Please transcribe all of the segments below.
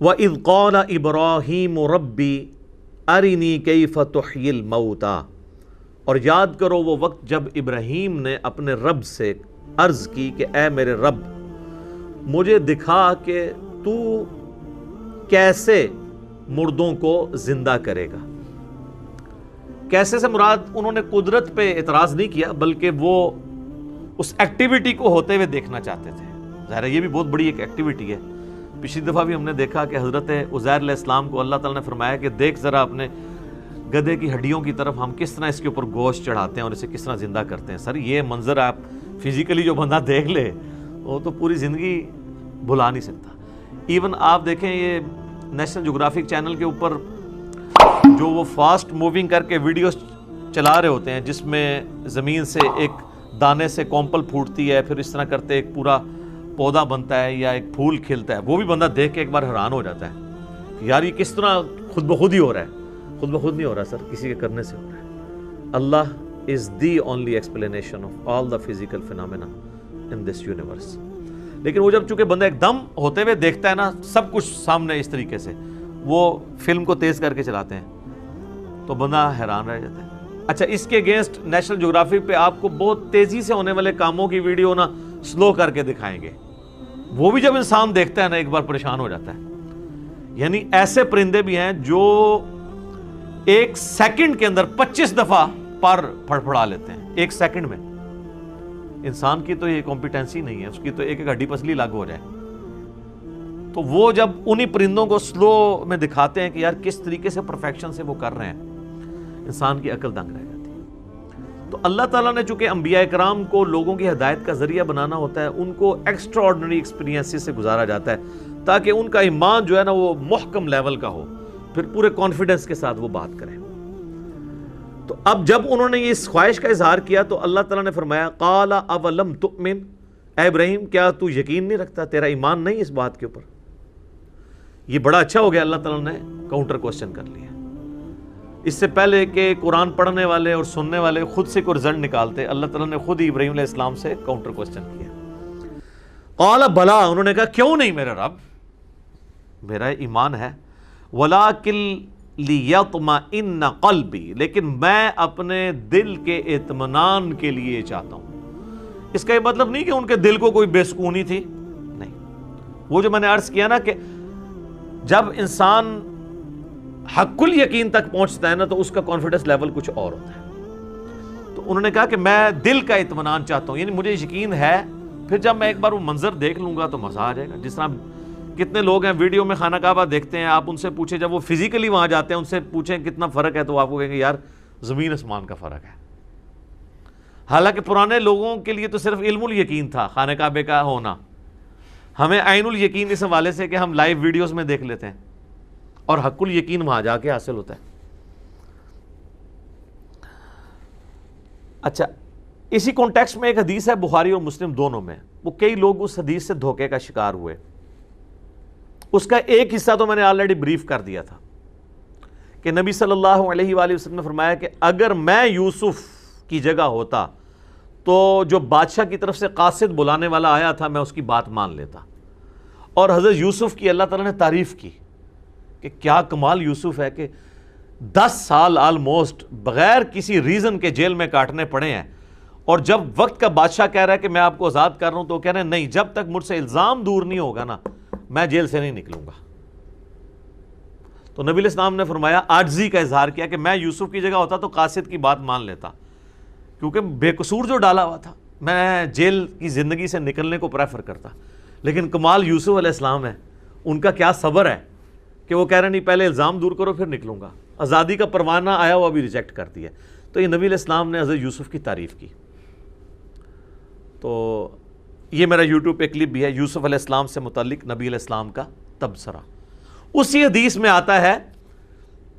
وَإِذْ قَالَ إِبْرَاهِيمُ رَبِّ أَرِنِي كَيْفَ تُحْيِي الْمَوْتَى، اور یاد کرو وہ وقت جب ابراہیم نے اپنے رب سے عرض کی کہ اے میرے رب مجھے دکھا کہ تو کیسے مردوں کو زندہ کرے گا۔ کیسے سے مراد انہوں نے قدرت پہ اعتراض نہیں کیا، بلکہ وہ اس ایکٹیویٹی کو ہوتے ہوئے دیکھنا چاہتے تھے۔ ظاہر ہے یہ بھی بہت بڑی ایک ایکٹیویٹی ہے۔ پچھلی دفعہ بھی ہم نے دیکھا کہ حضرت عزیر علیہ السلام کو اللہ تعالیٰ نے فرمایا کہ دیکھ ذرا اپنے گدھے کی ہڈیوں کی طرف ہم کس طرح اس کے اوپر گوشت چڑھاتے ہیں اور اسے کس طرح زندہ کرتے ہیں۔ سر یہ منظر آپ فزیکلی جو بندہ دیکھ لے وہ تو پوری زندگی بھلا نہیں سکتا۔ ایون آپ دیکھیں یہ نیشنل جغرافک چینل کے اوپر جو وہ فاسٹ موونگ کر کے ویڈیوز چلا رہے ہوتے ہیں جس میں زمین سے ایک دانے سے کومپل پھوٹتی ہے، پھر اس طرح کرتے ایک پورا پودا بنتا ہے یا ایک پھول کھلتا ہے، وہ بھی بندہ دیکھ کے ایک بار حیران ہو جاتا ہے کہ یار یہ کس طرح خود بخود ہی ہو رہا ہے۔ خود بخود نہیں ہو رہا سر، کسی کے کرنے سے ہو رہا ہے۔ اللہ is the only explanation of all the physical phenomena in this universe۔ لیکن وہ جب چونکہ بندہ ایک دم ہوتے ہوئے دیکھتا ہے نا سب کچھ سامنے اس طریقے سے، وہ فلم کو تیز کر کے چلاتے ہیں تو بندہ حیران رہ جاتا ہے۔ اچھا اس کے اگینسٹ نیشنل جغرافک پہ آپ کو بہت تیزی سے ہونے والے کاموں کی ویڈیو نا سلو کر کے دکھائیں گے، وہ بھی جب انسان دیکھتا ہے نا ایک بار پریشان ہو جاتا ہے۔ یعنی ایسے پرندے بھی ہیں جو ایک سیکنڈ کے اندر 25 دفعہ پر پھڑپھڑا لیتے ہیں ایک سیکنڈ میں۔ انسان کی تو یہ کمپیٹنسی نہیں ہے، اس کی تو ایک ایک ہڈی پسلی لاگو ہو جائے۔ تو وہ جب انہی پرندوں کو سلو میں دکھاتے ہیں کہ یار کس طریقے سے پرفیکشن سے وہ کر رہے ہیں، انسان کی عقل دنگ رہ جاتی ہے۔ تو اللہ تعالیٰ نے چونکہ انبیاء کرام کو لوگوں کی ہدایت کا ذریعہ بنانا ہوتا ہے، ان کو ایکسٹرا آرڈنری ایکسپیرینس سے گزارا جاتا ہے تاکہ ان کا ایمان جو ہے نا وہ محکم لیول کا ہو، پھر پورے کانفیڈنس کے ساتھ وہ بات کریں۔ تو اب جب انہوں نے اس خواہش کا اظہار کیا تو اللہ تعالیٰ نے فرمایا قال اولم تؤمن، اے ابراہیم کیا تو یقین نہیں رکھتا، تیرا ایمان نہیں اس بات کے اوپر؟ یہ بڑا اچھا ہو گیا، اللہ تعالیٰ نے کاؤنٹر کوسچن کر لیا۔ اس سے پہلے کہ قرآن پڑھنے والے اور سننے والے خود سے کوئی رزلٹ نکالتے، اللہ تعالیٰ نے خود ہی ابراہیم علیہ السلام سے کاؤنٹر کوسچن کیا۔ قال بلا، انہوں نے کہا کیوں نہیں میرے رب، میرا ایمان ہے، ولیکن لیطمئن قلبی، لیکن میں اپنے دل کے اطمینان کے لیے چاہتا ہوں۔ اس کا یہ مطلب نہیں کہ ان کے دل کو کوئی بے سکونی تھی، نہیں۔ وہ جو میں نے عرض کیا نا کہ جب انسان حق الیقین تک پہنچتا ہے نا تو اس کا کانفیڈنس لیول کچھ اور ہوتا ہے۔ تو انہوں نے کہا کہ میں دل کا اطمینان چاہتا ہوں، یعنی مجھے یقین ہے، پھر جب میں ایک بار وہ منظر دیکھ لوں گا تو مزہ آ جائے گا۔ جس طرح کتنے لوگ ہیں ویڈیو میں خانہ کعبہ دیکھتے ہیں، آپ ان سے پوچھیں جب وہ فزیکلی وہاں جاتے ہیں ان سے پوچھیں کتنا فرق ہے تو آپ کو کہیں گے یار زمین آسمان کا فرق ہے۔ حالانکہ پرانے لوگوں کے لیے تو صرف علم الیقین تھا خانہ کعبے کا ہونا، ہمیں عین الیقین اس حوالے سے کہ ہم لائیو ویڈیوز میں دیکھ لیتے ہیں اور حق الیقین وہاں جا کے حاصل ہوتا ہے۔ اچھا اسی کانٹیکسٹ میں ایک حدیث ہے بخاری اور مسلم دونوں میں، وہ کئی لوگ اس حدیث سے دھوکے کا شکار ہوئے۔ اس کا ایک حصہ تو میں نے آلریڈی بریف کر دیا تھا کہ نبی صلی اللہ علیہ وآلہ وسلم نے فرمایا کہ اگر میں یوسف کی جگہ ہوتا تو جو بادشاہ کی طرف سے قاصد بلانے والا آیا تھا میں اس کی بات مان لیتا۔ اور حضرت یوسف کی اللہ تعالیٰ نے تعریف کی کہ کیا کمال یوسف ہے کہ 10 سال آلموسٹ بغیر کسی ریزن کے جیل میں کاٹنے پڑے ہیں، اور جب وقت کا بادشاہ کہہ رہا ہے کہ میں آپ کو آزاد کر رہا ہوں تو وہ کہہ رہے ہیں نہیں، جب تک مجھ سے الزام دور نہیں ہوگا نا میں جیل سے نہیں نکلوں گا۔ تو نبی علیہ السلام نے فرمایا عاجزی کا اظہار کیا کہ میں یوسف کی جگہ ہوتا تو قاصد کی بات مان لیتا، کیونکہ بے قصور جو ڈالا ہوا تھا میں جیل کی زندگی سے نکلنے کو پریفر کرتا۔ لیکن کمال یوسف علیہ السلام ہے، ان کا کیا صبر ہے کہ وہ کہہ رہے نہیں پہلے الزام دور کرو پھر نکلوں گا، آزادی کا پروانہ آیا ہوا بھی ریجیکٹ کر دیا۔ تو یہ نبی علیہ السلام نے حضرت یوسف کی تعریف کی۔ تو یہ میرا یوٹیوب پہ کلپ بھی ہے یوسف علیہ السلام سے متعلق نبی علیہ السلام کا تبصرہ۔ اسی حدیث میں آتا ہے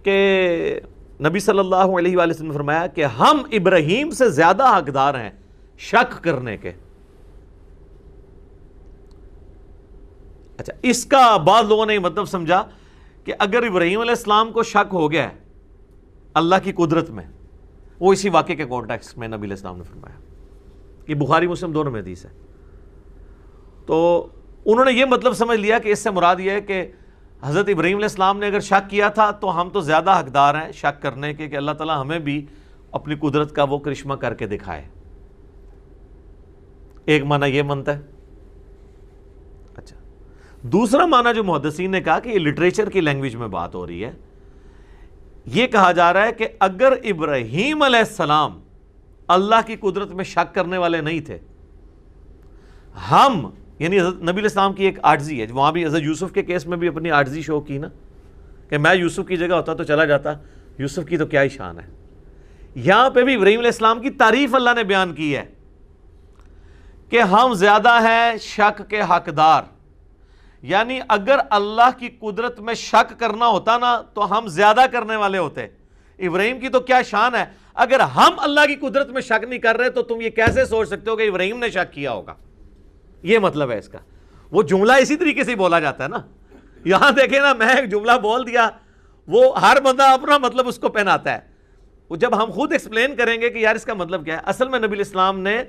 کہ نبی صلی اللہ علیہ وآلہ وسلم نے فرمایا کہ ہم ابراہیم سے زیادہ حقدار ہیں شک کرنے کے۔ اچھا اس کا بعض لوگوں نے یہ مطلب سمجھا کہ اگر ابراہیم علیہ السلام کو شک ہو گیا ہے اللہ کی قدرت میں، وہ اسی واقعے کے کانٹیکسٹ میں نبی علیہ السلام نے فرمایا۔ یہ بخاری مسلم دونوں میں حدیث ہے۔ تو انہوں نے یہ مطلب سمجھ لیا کہ اس سے مراد یہ ہے کہ حضرت ابراہیم علیہ السلام نے اگر شک کیا تھا تو ہم تو زیادہ حقدار ہیں شک کرنے کے کہ اللہ تعالیٰ ہمیں بھی اپنی قدرت کا وہ کرشمہ کر کے دکھائے. ایک معنی یہ بنتا ہے. اچھا، دوسرا معنی جو محدثین نے کہا کہ یہ لٹریچر کی لینگویج میں بات ہو رہی ہے، یہ کہا جا رہا ہے کہ اگر ابراہیم علیہ السلام اللہ کی قدرت میں شک کرنے والے نہیں تھے، ہم یعنی حضرت نبی علیہ السلام کی ایک عاجزی ہے، وہاں بھی حضرت یوسف کے کیس میں بھی اپنی عاجزی شو کی نا کہ میں یوسف کی جگہ ہوتا تو چلا جاتا، یوسف کی تو کیا ہی شان ہے. یہاں پہ بھی ابراہیم علیہ السلام کی تعریف اللہ نے بیان کی ہے کہ ہم زیادہ ہیں شک کے حقدار. یعنی اگر اللہ کی قدرت میں شک کرنا ہوتا نا تو ہم زیادہ کرنے والے ہوتے. ابراہیم کی تو کیا شان ہے، اگر ہم اللہ کی قدرت میں شک نہیں کر رہے تو تم یہ کیسے سوچ سکتے ہو کہ ابراہیم نے شک کیا ہوگا. یہ مطلب ہے اس کا. وہ جملہ اسی طریقے سے بولا جاتا ہے نا. یہاں دیکھیں نا، میں ایک جملہ بول دیا، وہ ہر بندہ اپنا مطلب اس کو پہناتا ہے. وہ جب ہم خود ایکسپلین کریں گے کہ یار اس کا مطلب کیا ہے، اصل میں نبی علیہ السلام نے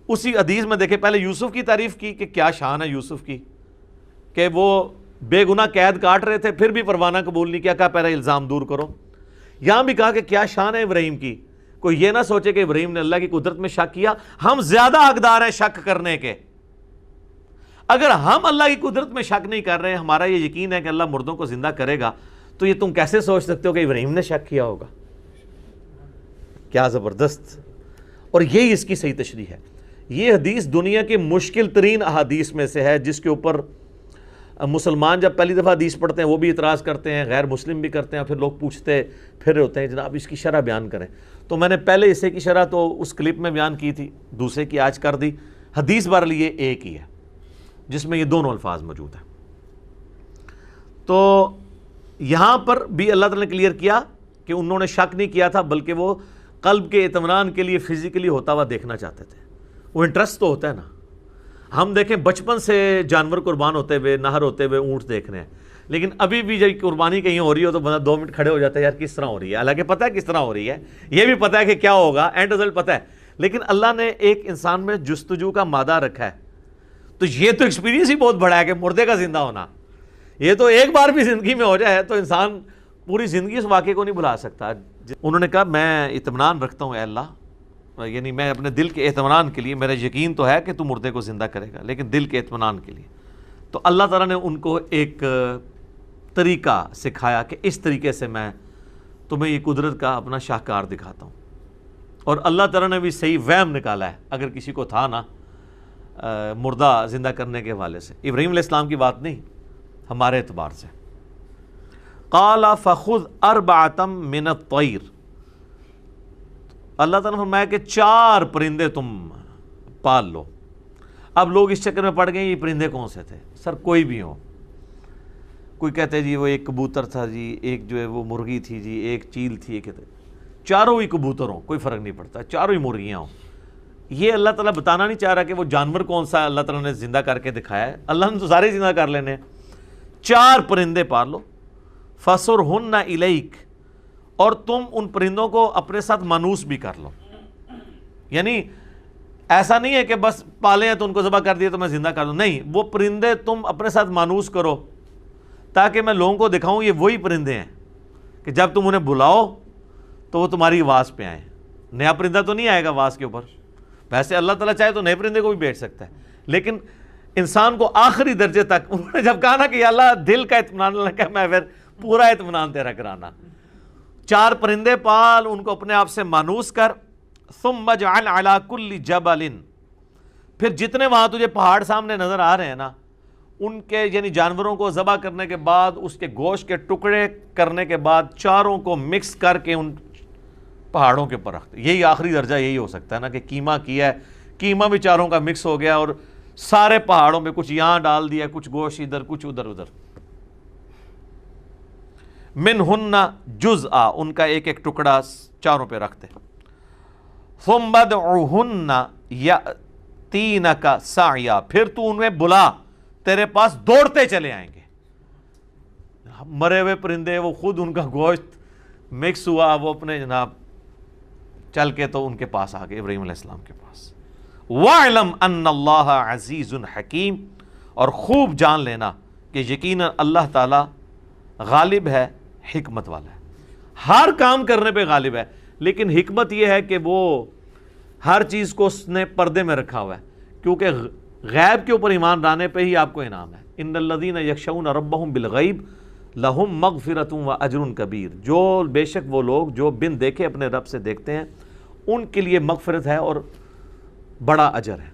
اسی حدیث میں دیکھیں پہلے یوسف کی تعریف کی کہ کیا شان ہے یوسف کی، کہ وہ بے گناہ قید کاٹ رہے تھے پھر بھی پروانہ قبول نہیں کیا، کہا پہلے الزام دور کرو. یہاں بھی کہا کہ کیا شان ہے ابراہیم کی. کوئی یہ نہ سوچے کہ ابراہیم نے اللہ کی قدرت میں شک کیا. ہم زیادہ حقدار ہیں شک کرنے کے. اگر ہم اللہ کی قدرت میں شک نہیں کر رہے، ہمارا یہ یقین ہے کہ اللہ مردوں کو زندہ کرے گا، تو یہ تم کیسے سوچ سکتے ہو کہ ابراہیم نے شک کیا ہوگا. کیا زبردست. اور یہی اس کی صحیح تشریح ہے. یہ حدیث دنیا کی مشکل ترین احادیث میں سے ہے، جس کے اوپر مسلمان جب پہلی دفعہ حدیث پڑھتے ہیں وہ بھی اعتراض کرتے ہیں، غیر مسلم بھی کرتے ہیں، پھر لوگ پوچھتے پھر ہوتے ہیں جناب اس کی شرح بیان کریں. تو میں نے پہلے حصے کی شرح تو اس کلپ میں بیان کی تھی، دوسرے کی آج کر دی. حدیث بہرحال یہ ایک ہی ہے جس میں یہ دونوں الفاظ موجود ہیں. تو یہاں پر بھی اللہ تعالیٰ نے کلیئر کیا کہ انہوں نے شک نہیں کیا تھا، بلکہ وہ قلب کے اطمینان کے لیے فزیکلی ہوتا ہوا دیکھنا چاہتے تھے. وہ انٹرسٹ تو ہوتا ہے نا. ہم دیکھیں بچپن سے جانور قربان ہوتے ہوئے، نہر ہوتے ہوئے اونٹ دیکھ رہے ہیں، لیکن ابھی بھی جب قربانی کہیں ہو رہی ہو تو بندہ 2 منٹ کھڑے ہو جاتا ہے، یار کس طرح ہو رہی ہے. حالانکہ پتہ ہے کس طرح ہو رہی ہے، یہ بھی پتہ ہے کہ کیا ہوگا، اینڈ رزلٹ پتہ ہے، لیکن اللہ نے ایک انسان میں جستجو کا مادہ رکھا ہے. تو یہ تو ایکسپیرینس ہی بہت بڑا ہے کہ مردے کا زندہ ہونا. یہ تو ایک بار بھی زندگی میں ہو جائے تو انسان پوری زندگی اس واقعے کو نہیں بھلا سکتا. انہوں نے کہا میں اطمینان رکھتا ہوں اے اللہ، یعنی میں اپنے دل کے اطمینان کے لیے، میرا یقین تو ہے کہ تو مردے کو زندہ کرے گا، لیکن دل کے اطمینان کے لیے. تو اللہ تعالیٰ نے ان کو ایک طریقہ سکھایا کہ اس طریقے سے میں تمہیں یہ قدرت کا اپنا شاہکار دکھاتا ہوں. اور اللہ تعالیٰ نے بھی صحیح وہم نکالا ہے اگر کسی کو تھا نا مردہ زندہ کرنے کے حوالے سے. ابراہیم علیہ السلام کی بات نہیں، ہمارے اعتبار سے. قال فخذ 4 من الطیر، اللہ تعالیٰ نے فرمایا کہ 4 پرندے تم پال لو. اب لوگ اس چکر میں پڑ گئے یہ پرندے کون سے تھے. سر کوئی بھی ہو، کوئی کہتے جی وہ ایک کبوتر تھا جی، ایک جو ہے وہ مرغی تھی جی، ایک چیل تھی، ایک چاروں ہی کبوتر ہوں، کوئی فرق نہیں پڑتا، چاروں ہی مرغیاں ہوں. یہ اللہ تعالیٰ بتانا نہیں چاہ رہا کہ وہ جانور کون سا اللہ تعالیٰ نے زندہ کر کے دکھایا ہے. اللہ نے تو سارے زندہ کر لینے ہیں. 4 پرندے پال لو. فَصُرْهُنَّ إِلَيْكَ، اور تم ان پرندوں کو اپنے ساتھ مانوس بھی کر لو. یعنی ایسا نہیں ہے کہ بس پالے ہیں تو ان کو ذبح کر دیا تو میں زندہ کر دوں، نہیں، وہ پرندے تم اپنے ساتھ مانوس کرو تاکہ میں لوگوں کو دکھاؤں یہ وہی پرندے ہیں کہ جب تم انہیں بلاؤ تو وہ تمہاری آواز پہ آئیں. نیا پرندہ تو نہیں آئے گا آواز کے اوپر. ویسے اللہ تعالیٰ چاہے تو نئے پرندے کو بھی بیچ سکتا ہے، لیکن انسان کو آخری درجے تک انہوں نے جب کہا نا کہ اللہ دل کا اطمینان، اللہ کہا میں پھر پورا اطمینان تیرا کرانا. 4 پرندے پال، ان کو اپنے آپ سے مانوس کر. ثم اجعل علی کل جبل، پھر جتنے وہاں تجھے پہاڑ سامنے نظر آ رہے ہیں نا، ان کے یعنی جانوروں کو ذبح کرنے کے بعد اس کے گوشت کے ٹکڑے کرنے کے بعد چاروں کو مکس کر کے ان پہاڑوں کے اوپر رکھتے. یہی آخری درجہ یہی ہو سکتا ہے نا کہ قیمہ کیا ہے، قیمہ بھی چاروں کا مکس ہو گیا اور سارے پہاڑوں پہ کچھ یہاں ڈال دیا، کچھ گوشت ادھر، کچھ ادھر ادھر. منہن جزءا، ان کا ایک ایک ٹکڑا چاروں پہ رکھتے. ثم ادعوہن یأتینک سعیا، پھر تو انہیں بلا، تیرے پاس دوڑتے چلے آئیں گے. مرے ہوئے پرندے، وہ خود ان کا گوشت مکس ہوا، وہ اپنے جناب چل کے تو ان کے پاس آ گئے، ابراہیم علیہ السلام کے پاس. وَاعْلَمْ أَنَّ اللَّهَ عَزِيزٌ حَكِيمٌ، اور خوب جان لینا کہ یقیناً اللہ تعالیٰ غالب ہے، حکمت والا ہے، ہر کام کرنے پہ غالب ہے، لیکن حکمت یہ ہے کہ وہ ہر چیز کو اس نے پردے میں رکھا ہوا ہے، کیونکہ غیب کے اوپر ایمان لانے پہ ہی آپ کو انعام ہے۔ ان الذین یخشون ربہم بالغیب لہم مغفرۃ و اجر کبیر، جو بے شک وہ لوگ جو بن دیکھے اپنے رب سے دیکھتے ہیں، ان کے لیے مغفرت ہے اور بڑا اجر ہے۔